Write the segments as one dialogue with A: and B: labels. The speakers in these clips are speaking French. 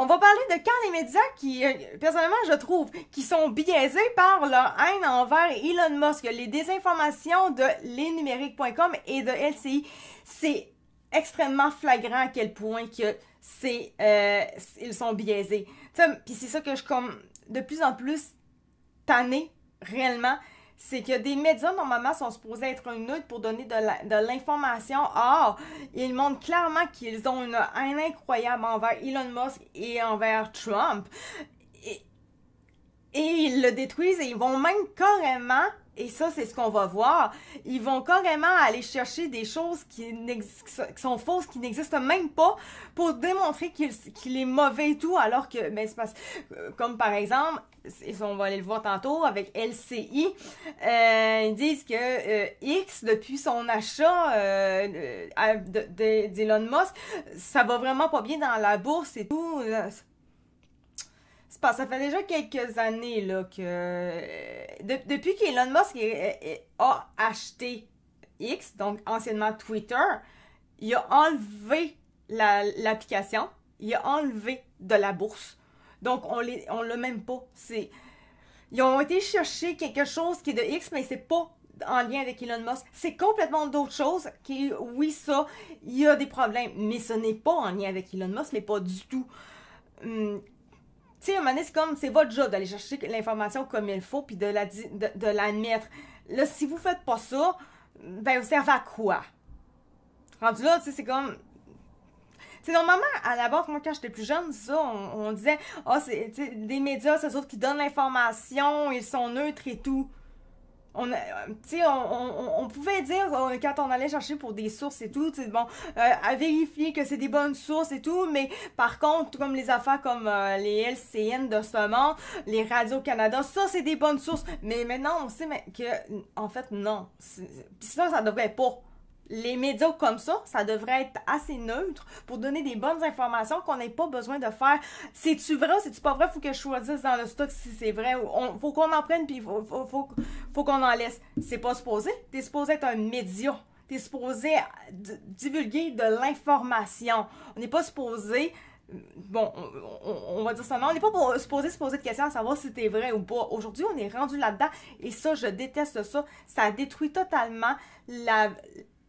A: va parler de quand les médias qui, personnellement, je trouve, qui sont biaisés par leur haine envers Elon Musk. Les désinformations de lesnumériques.com et de LCI, c'est extrêmement flagrant à quel point que ils sont biaisés. Puis c'est ça que je comme de plus en plus tannée, réellement. C'est que des médias, normalement, sont supposés être neutres pour donner de l'information. Or, ils montrent clairement qu'ils ont une haine incroyable envers Elon Musk et envers Trump. Et ils le détruisent et ils vont même carrément, et ça, c'est ce qu'on va voir, ils vont carrément aller chercher des choses qui sont fausses, qui n'existent même pas, pour démontrer qu'il est mauvais et tout, alors que, ben, c'est parce comme par exemple, on va aller le voir tantôt avec LCI, ils disent que X, depuis son achat d'Elon Musk, ça va vraiment pas bien dans la bourse et tout. Ça fait déjà quelques années là que depuis qu'Elon Musk a acheté X, donc anciennement Twitter, il a enlevé l'application, il a enlevé de la bourse. Donc on l'a même pas. Ils ont été chercher quelque chose qui est de X, mais c'est pas en lien avec Elon Musk. C'est complètement d'autre chose. Oui, ça, il y a des problèmes, mais ce n'est pas en lien avec Elon Musk, mais pas du tout. Tu sais, à un moment donné, c'est votre job d'aller chercher l'information comme il faut, puis de l'admettre. Là, si vous faites pas ça, ben, vous servez à quoi? Rendu là, tu sais, c'est comme... Tu sais, normalement, à la base, moi, quand j'étais plus jeune, ça, on disait, c'est des médias, c'est eux autres qui donnent l'information, ils sont neutres et tout. On pouvait dire quand on allait chercher pour des sources et tout, bon, à vérifier que c'est des bonnes sources et tout, mais par contre, comme les affaires comme les LCN de ce monde, les Radio-Canada, ça c'est des bonnes sources, mais maintenant on sait que, en fait, non. Puis ça devrait pas. Les médias comme ça devrait être assez neutre pour donner des bonnes informations qu'on n'ait pas besoin de faire. C'est-tu vrai ou c'est-tu pas vrai? Faut que je choisisse dans le stock si c'est vrai. Faut qu'on en prenne puis faut qu'on en laisse. C'est pas supposé. T'es supposé être un média. T'es supposé divulguer de l'information. On n'est pas supposé... Bon, on va dire ça, non, on n'est pas supposé se poser de questions à savoir si c'est vrai ou pas. Aujourd'hui, on est rendu là-dedans et ça, je déteste ça. Ça détruit totalement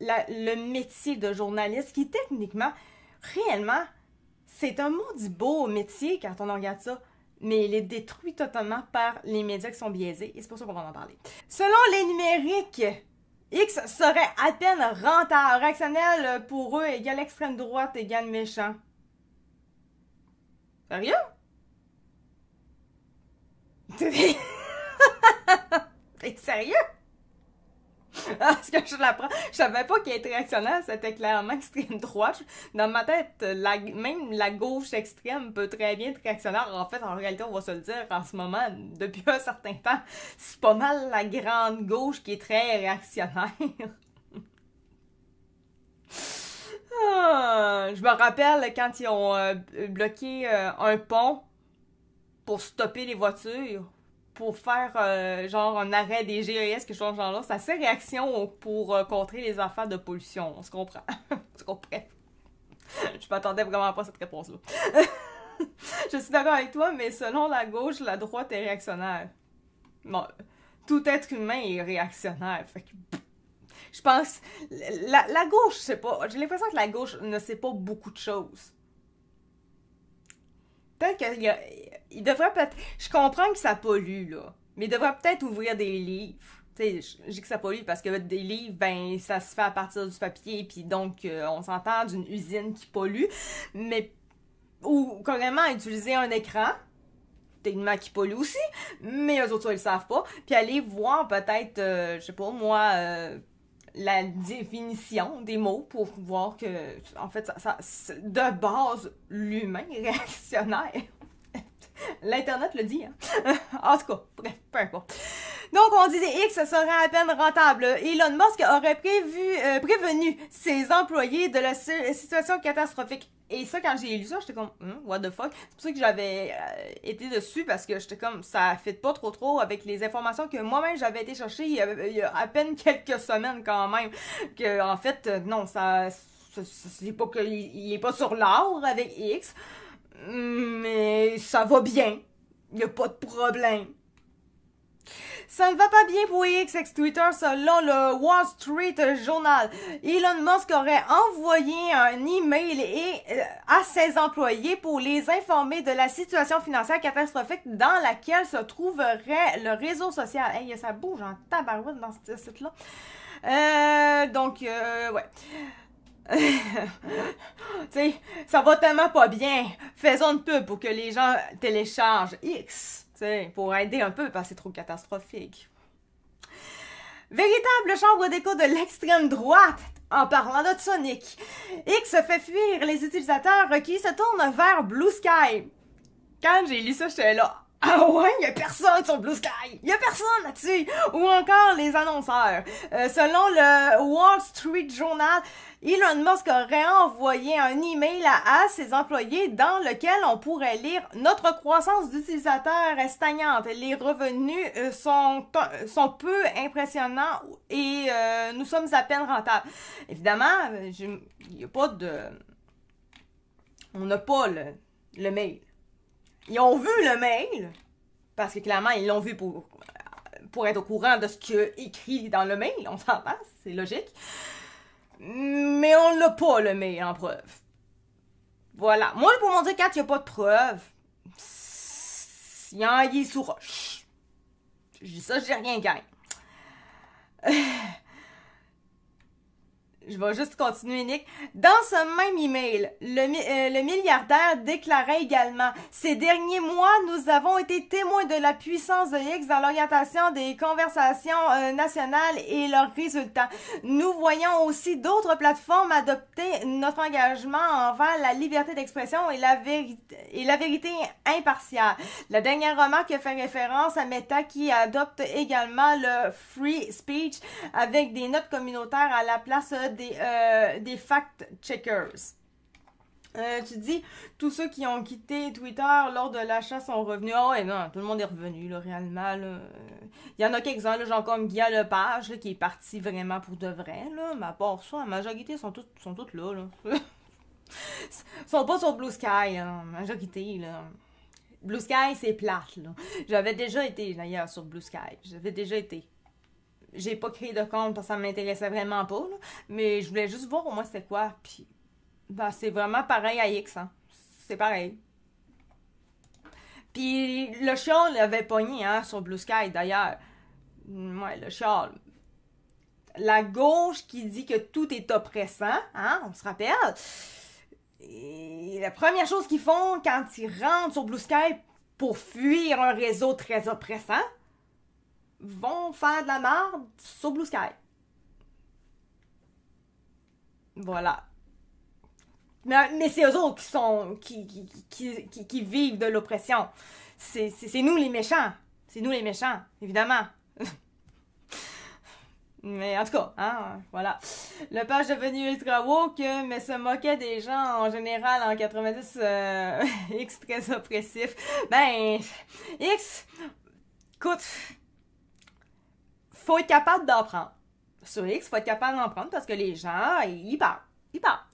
A: le métier de journaliste qui, techniquement, réellement, c'est un maudit beau métier quand on regarde ça, mais il est détruit totalement par les médias qui sont biaisés, et c'est pour ça qu'on va en parler. Selon les numériques, X serait à peine rentable. Réactionnel pour eux égale extrême droite égale méchant. Sérieux? T'es sérieux? Parce que je l'apprends. Je savais pas qu'il était réactionnaire, c'était clairement extrême droite. Dans ma tête, même la gauche extrême peut très bien être réactionnaire. En fait, en réalité, on va se le dire, en ce moment, depuis un certain temps, c'est pas mal la grande gauche qui est très réactionnaire. Je me rappelle quand ils ont bloqué un pont pour stopper les voitures, pour faire genre un arrêt des GES, quelque chose genre là. C'est assez réaction pour contrer les affaires de pollution. On se comprend. Tu comprends? Je m'attendais vraiment pas à cette réponse-là. Je suis d'accord avec toi, mais selon la gauche, la droite est réactionnaire. Bon, tout être humain est réactionnaire. Fait que... Je pense... La gauche, je sais pas. J'ai l'impression que la gauche ne sait pas beaucoup de choses. Peut-être qu'il devrait peut-être... Je comprends que ça pollue, là. Mais il devrait peut-être ouvrir des livres. Tu sais, je dis que ça pollue parce que des livres, ben, ça se fait à partir du papier, puis donc, on s'entend d'une usine qui pollue. Mais... Ou carrément utiliser un écran, techniquement qui pollue aussi, mais eux autres, ça, ils le savent pas. Puis aller voir peut-être, je sais pas, moi... la définition des mots pour voir que, en fait, de base, l'humain est réactionnaire. L'Internet le dit, hein. En tout cas, bref, peu importe. Donc, on disait X serait à peine rentable. Elon Musk aurait prévenu ses employés de la situation catastrophique. Et ça, quand j'ai lu ça, j'étais comme, what the fuck? C'est pour ça que j'avais été dessus, parce que j'étais comme, ça fit pas trop avec les informations que moi-même j'avais été chercher il y a à peine quelques semaines quand même. Que, en fait, non, c'est pas qu'il est pas sur l'or avec X. Mais ça va bien. Il n'y a pas de problème. Ça ne va pas bien pour X ex Twitter selon le Wall Street Journal. Elon Musk aurait envoyé un email à ses employés pour les informer de la situation financière catastrophique dans laquelle se trouverait le réseau social. Hey, ça bouge en tabarouette dans ce site-là. Ouais. Tu sais, ça va tellement pas bien. Faisons une pub pour que les gens téléchargent X. Pour aider un peu parce que c'est trop catastrophique. Véritable chambre d'écho de l'extrême droite. En parlant de Sonic, X fait fuir les utilisateurs qui se tournent vers Blue Sky. Quand j'ai lu ça, j'étais là. Ah ouais, y a personne sur Blue Sky! Y a personne là-dessus! Ou encore les annonceurs. Selon le Wall Street Journal, Elon Musk aurait envoyé un email à ses employés dans lequel on pourrait lire « Notre croissance d'utilisateurs est stagnante. Les revenus sont peu impressionnants et nous sommes à peine rentables. » Évidemment, il y a pas de... On n'a pas le mail. Ils ont vu le mail, parce que clairement, ils l'ont vu pour être au courant de ce qu'il y a écrit dans le mail, on s'entend, c'est logique. Mais on n'a pas le mail en preuve. Voilà. Moi, pour mon dire, quand il n'y a pas de preuve, il y a un sous roche. Je dis ça, j'ai rien gagné. Je vais juste continuer, Nick. Dans ce même email, le milliardaire déclarait également « Ces derniers mois, nous avons été témoins de la puissance de X dans l'orientation des conversations nationales et leurs résultats. Nous voyons aussi d'autres plateformes adopter notre engagement envers la liberté d'expression et la vérité impartiale. » La dernière remarque fait référence à Meta qui adopte également le free speech avec des notes communautaires à la place des fact-checkers. Tu dis, tous ceux qui ont quitté Twitter lors de l'achat sont revenus. Ah ouais, non, tout le monde est revenu, là, réellement. Là. Il y en a quelques-uns, là, genre comme Guy Lepage, là, qui est parti vraiment pour de vrai, là. Mais à part ça, la majorité sont toutes là, là. Ils sont pas sur Blue Sky, là, la majorité, là. Blue Sky, c'est plate, là. J'avais déjà été, d'ailleurs, sur Blue Sky. J'avais déjà été. J'ai pas créé de compte parce que ça m'intéressait vraiment pas, là, mais je voulais juste voir au moins c'était quoi, puis c'est vraiment pareil à X, hein. C'est pareil. Puis le chial avait pogné, hein, sur Blue Sky, d'ailleurs. Ouais, le chial. La gauche qui dit que tout est oppressant, hein, on se rappelle. Et la première chose qu'ils font quand ils rentrent sur Blue Sky pour fuir un réseau très oppressant, vont faire de la merde sur Blue Sky. Voilà. Mais c'est eux autres qui vivent de l'oppression. C'est nous les méchants. C'est nous les méchants, évidemment. Mais en tout cas, hein, voilà. Le page devenu ultra woke, mais se moquait des gens en général en 90, X très oppressif. Ben, X, écoute, faut être capable d'en prendre. Sur X, faut être capable d'en prendre parce que les gens, ils parlent. Ils parlent.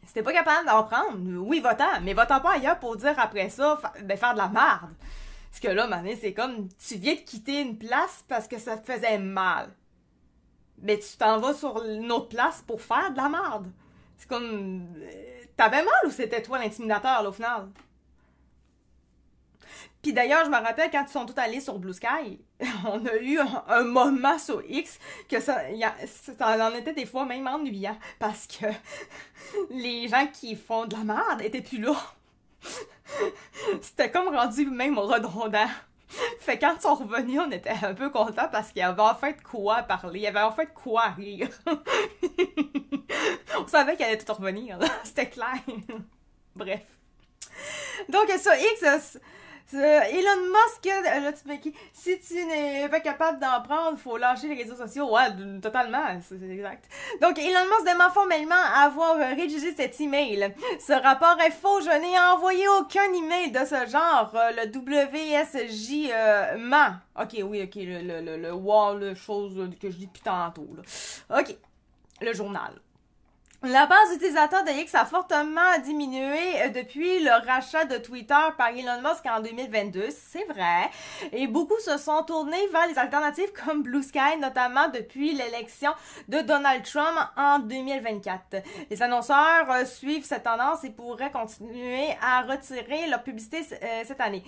A: Si t'es pas capable d'en prendre, oui, va-t'en, mais va-t'en pas ailleurs pour dire après ça, faire de la merde. Parce que là, mané, c'est comme, tu viens de quitter une place parce que ça te faisait mal. Mais tu t'en vas sur une autre place pour faire de la merde. C'est comme, t'avais mal ou c'était toi l'intimidateur, là, au final? Puis d'ailleurs, je me rappelle quand ils sont tous allés sur Blue Sky, on a eu un moment sur X que ça en était des fois même ennuyant parce que les gens qui font de la merde étaient plus là. C'était comme rendu même redondant. Fait quand ils sont revenus, on était un peu contents parce qu'il y avait enfin de quoi parler, il y avait enfin de quoi rire. On savait qu'elle allait tout revenir, là. C'était clair. Bref. Donc sur X, Elon Musk, là, tu fais qui? Si tu n'es pas capable d'en prendre, faut lâcher les réseaux sociaux. Ouais, totalement, c'est exact. Donc, Elon Musk demande formellement avoir rédigé cet email. Ce rapport est faux, je n'ai envoyé aucun email de ce genre. Le WSJ ment. Ok, oui, ok, le wall, chose que je dis depuis tantôt, là. Ok, le journal. La base d'utilisateurs de X a fortement diminué depuis le rachat de Twitter par Elon Musk en 2022, c'est vrai. Et beaucoup se sont tournés vers les alternatives comme Blue Sky, notamment depuis l'élection de Donald Trump en 2024. Les annonceurs suivent cette tendance et pourraient continuer à retirer leur publicité cette année.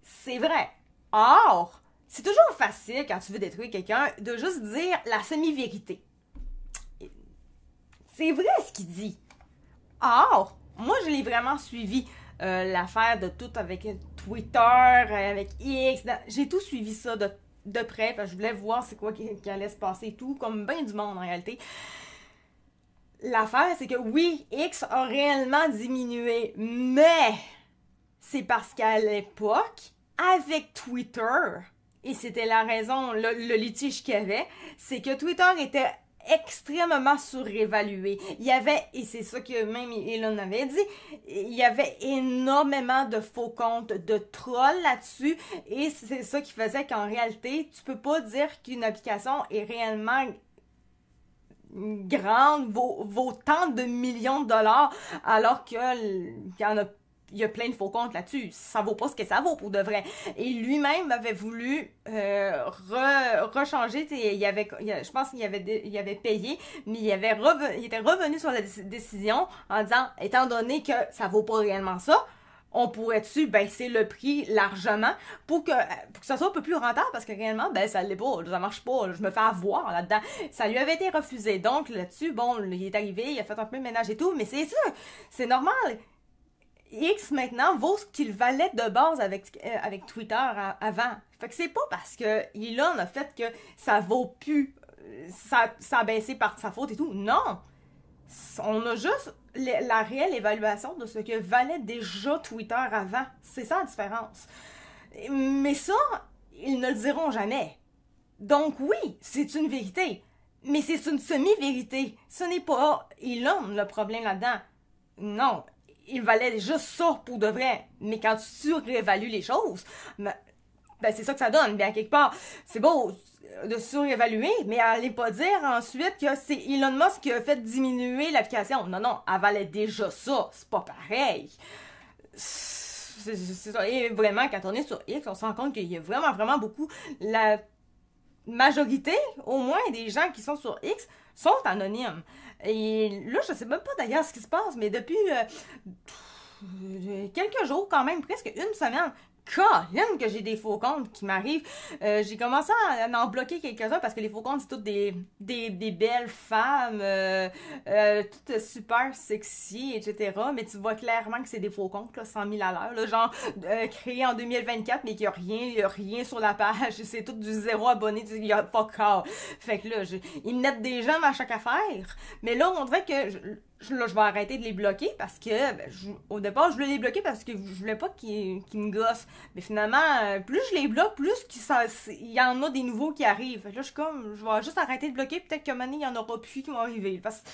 A: C'est vrai. Or, c'est toujours facile quand tu veux détruire quelqu'un de juste dire la semi-vérité. C'est vrai ce qu'il dit. Or, moi je l'ai vraiment suivi, l'affaire de tout avec Twitter, avec X, j'ai tout suivi ça de près, parce que je voulais voir c'est quoi qui allait se passer et tout, comme bien du monde en réalité. L'affaire, c'est que oui, X a réellement diminué, mais c'est parce qu'à l'époque, avec Twitter, et c'était la raison, le litige qu'il y avait, c'est que Twitter était extrêmement surévalué. Il y avait, et c'est ça que même Elon avait dit, il y avait énormément de faux comptes, de trolls là-dessus, et c'est ça qui faisait qu'en réalité, tu peux pas dire qu'une application est réellement grande, vaut tant de millions de dollars, alors qu'il y en a il y a plein de faux comptes là-dessus. Ça vaut pas ce que ça vaut pour de vrai. Et lui-même avait voulu rechanger. Je pense qu'il avait payé, mais il était revenu sur la décision en disant, étant donné que ça vaut pas réellement ça, on pourrait-tu baisser le prix largement pour que ça soit un peu plus rentable, parce que réellement, ça l'est pas, ça marche pas, je me fais avoir là-dedans. Ça lui avait été refusé. Donc là-dessus, bon, il est arrivé, il a fait un peu de ménage et tout, mais c'est ça, c'est normal. X maintenant vaut ce qu'il valait de base avec Twitter avant. Fait que c'est pas parce que Elon a fait que ça vaut plus, ça a baissé par sa faute et tout. Non! On a juste la réelle évaluation de ce que valait déjà Twitter avant. C'est ça la différence. Mais ça, ils ne le diront jamais. Donc oui, c'est une vérité. Mais c'est une semi-vérité. Ce n'est pas Elon le problème là-dedans. Non. Il valait juste ça pour de vrai. Mais quand tu surévalues les choses, c'est ça que ça donne. Bien, quelque part, c'est beau de surévaluer, mais allez pas dire ensuite que c'est Elon Musk qui a fait diminuer l'application. Non, elle valait déjà ça. C'est pas pareil. C'est ça. Et vraiment, quand on est sur X, on se rend compte qu'il y a vraiment beaucoup. La majorité, au moins, des gens qui sont sur X sont anonymes. Et là, je sais même pas d'ailleurs ce qui se passe, mais depuis quelques jours, quand même, presque une semaine, Colin, que j'ai des faux comptes qui m'arrivent. J'ai commencé à en bloquer quelques-uns parce que les faux comptes, c'est toutes des belles femmes, toutes super sexy, etc. Mais tu vois clairement que c'est des faux comptes, là, 100 000 à l'heure, là, genre créés en 2024, mais qu'il n'y a rien sur la page. C'est tout du zéro abonné, il y a fuck all. Fait que là, ils me mettent des gemmes à chaque affaire. Mais là, on dirait que je vais arrêter de les bloquer parce que au départ je voulais les bloquer parce que je voulais pas qu'ils me gossent, mais finalement plus je les bloque, plus il y en a des nouveaux qui arrivent. Fait que là je suis comme, je vais juste arrêter de bloquer, peut-être qu'à un moment donné il y en aura plus qui vont arriver, parce que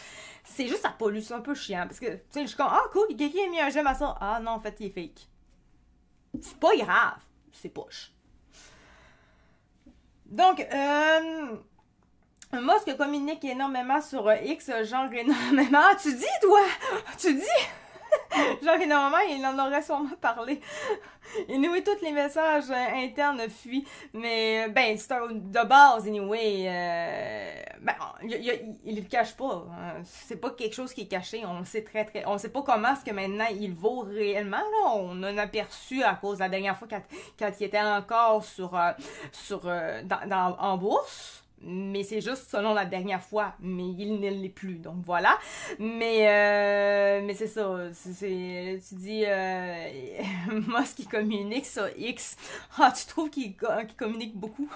A: c'est juste ça pollue, c'est un peu chiant, parce que tu sais je suis comme, ah cool, quelqu'un a mis un j'aime à ça, ah non en fait il est fake. C'est pas grave, c'est poche. Donc Musk communique énormément sur X, genre énormément. Ah, tu dis, toi? Tu dis? Genre énormément, il en aurait sûrement parlé. Anyway, tous les messages internes fuient. Mais, c'est de base, anyway. Il le cache pas. C'est pas quelque chose qui est caché. On le sait on sait pas comment est-ce que maintenant il vaut réellement, là. On en a aperçu à cause de la dernière fois quand il était encore en bourse. Mais c'est juste selon la dernière fois, mais il ne l'est plus, donc voilà. Mais c'est ça, tu dis Musk qui communique sur X. Ah, tu trouves qu'il communique beaucoup?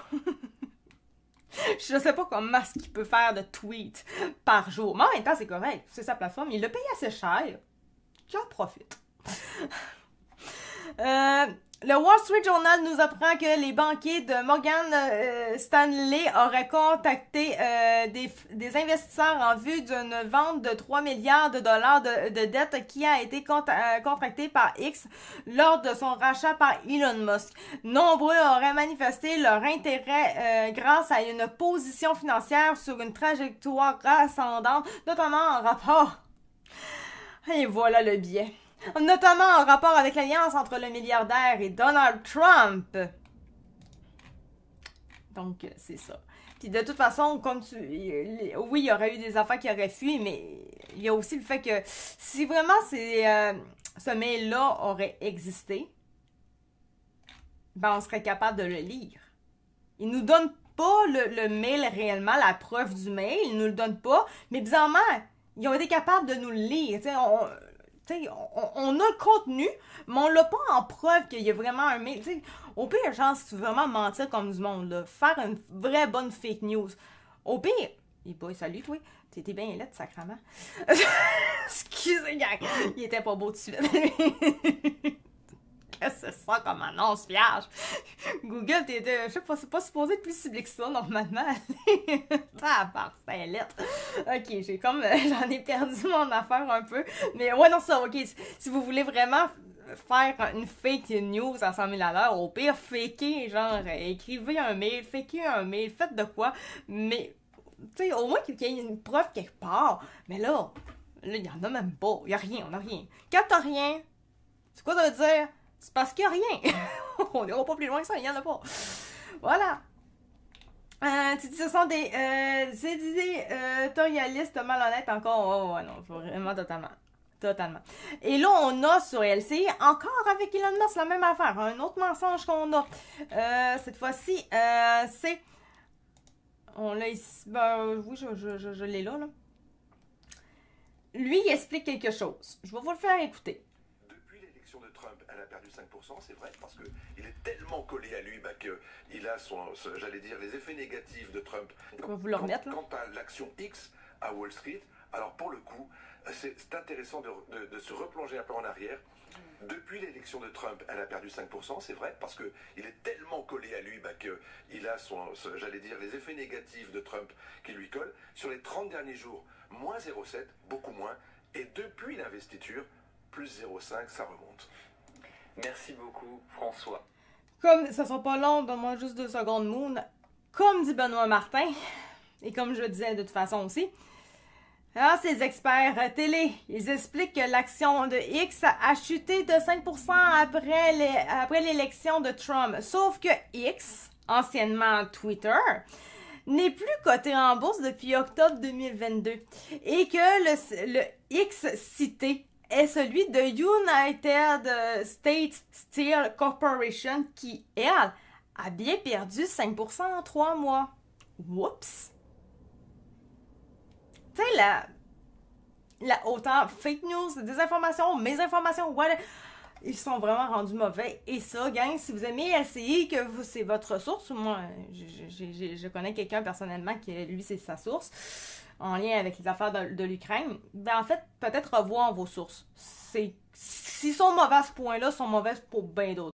A: Je sais pas comment est-ce qu'il peut faire de tweets par jour. Mais en même temps, c'est correct, c'est sa plateforme, il l'a payé assez cher. J'en profite. Le Wall Street Journal nous apprend que les banquiers de Morgan Stanley auraient contacté des investisseurs en vue d'une vente de 3 milliards de dollars de dette qui a été contractée par X lors de son rachat par Elon Musk. Nombreux auraient manifesté leur intérêt grâce à une position financière sur une trajectoire ascendante, notamment en rapport. Et voilà le biais. Notamment en rapport avec l'alliance entre le milliardaire et Donald Trump. Donc, c'est ça. Puis de toute façon, comme oui, il y aurait eu des affaires qui auraient fui, mais il y a aussi le fait que si vraiment ce mail-là aurait existé, ben on serait capable de le lire. Il nous donne pas le mail réellement, la preuve du mail, il nous le donne pas, mais bizarrement, ils ont été capables de nous le lire. On a le contenu, mais on l'a pas en preuve qu'il y a vraiment un mail. T'sais, au pire, genre, si tu veux vraiment mentir comme du monde, là, faire une vraie bonne fake news. Au pire, boy, salut, toi. T'étais bien laide, sacrément. Excusez, gang. Il était pas beau de suite. C'est ça comme annonce vierge. Google, je sais pas, c'est pas supposé être plus ciblé que ça, normalement. Ça part, c'est lettre. Ok, j'en ai perdu mon affaire un peu. Mais ouais, non, ça, ok. Si vous voulez vraiment faire une fake news à 100 000 à l'heure, au pire, fakez, genre, écrivez un mail, fakez un mail, faites de quoi. Mais, tu sais, au moins qu'il y ait une preuve quelque part. Mais là, il y en a même pas. Il y a rien, on a rien. Quand t'as rien, c'est quoi ça veut dire? C'est parce qu'il n'y a rien. On n'ira pas plus loin que ça, il n'y en a pas. Voilà. Ce sont des éditorialistes malhonnêtes encore. Oh, non, vraiment totalement. Totalement. Et là, on a sur LCI, encore avec Elon Musk, la même affaire. Un autre mensonge qu'on a. Cette fois-ci, c'est... On l'a ici. Ben, oui, je l'ai là. Lui, il explique quelque chose. Je vais vous le faire écouter.
B: De Trump, elle a perdu 5%, c'est vrai, parce qu'il est tellement collé à lui qu'il a j'allais dire, les effets négatifs de Trump.
A: On va vous le remettre, là.
B: Quant à l'action X à Wall Street, alors pour le coup, c'est intéressant de se replonger un peu en arrière. Depuis l'élection de Trump, elle a perdu 5%, c'est vrai, parce qu'il est tellement collé à lui qu'il a j'allais dire, les effets négatifs de Trump qui lui collent. Sur les 30 derniers jours, moins 0,7, beaucoup moins, et depuis l'investiture, plus 0,5, ça remonte.
C: Merci beaucoup, François.
A: Comme ça sera pas long, donne-moi juste 2 secondes, Moon. Comme dit Benoît Martin, et comme je le disais de toute façon aussi, alors ces experts télé, ils expliquent que l'action de X a chuté de 5% après l'élection de Trump. Sauf que X, anciennement Twitter, n'est plus coté en bourse depuis octobre 2022 et que le X cité est celui de United States Steel Corporation qui, elle, a bien perdu 5% en 3 mois. Whoops! Tu sais, autant fake news, désinformation, mésinformation, voilà, ils sont vraiment rendus mauvais. Et ça, gang, si vous aimez LCI, que c'est votre source, moi, je connais quelqu'un personnellement qui, lui, c'est sa source, en lien avec les affaires de l'Ukraine, ben en fait, peut-être revoir vos sources. S'ils sont mauvais à ce point-là, ils sont mauvaises pour bien d'autres.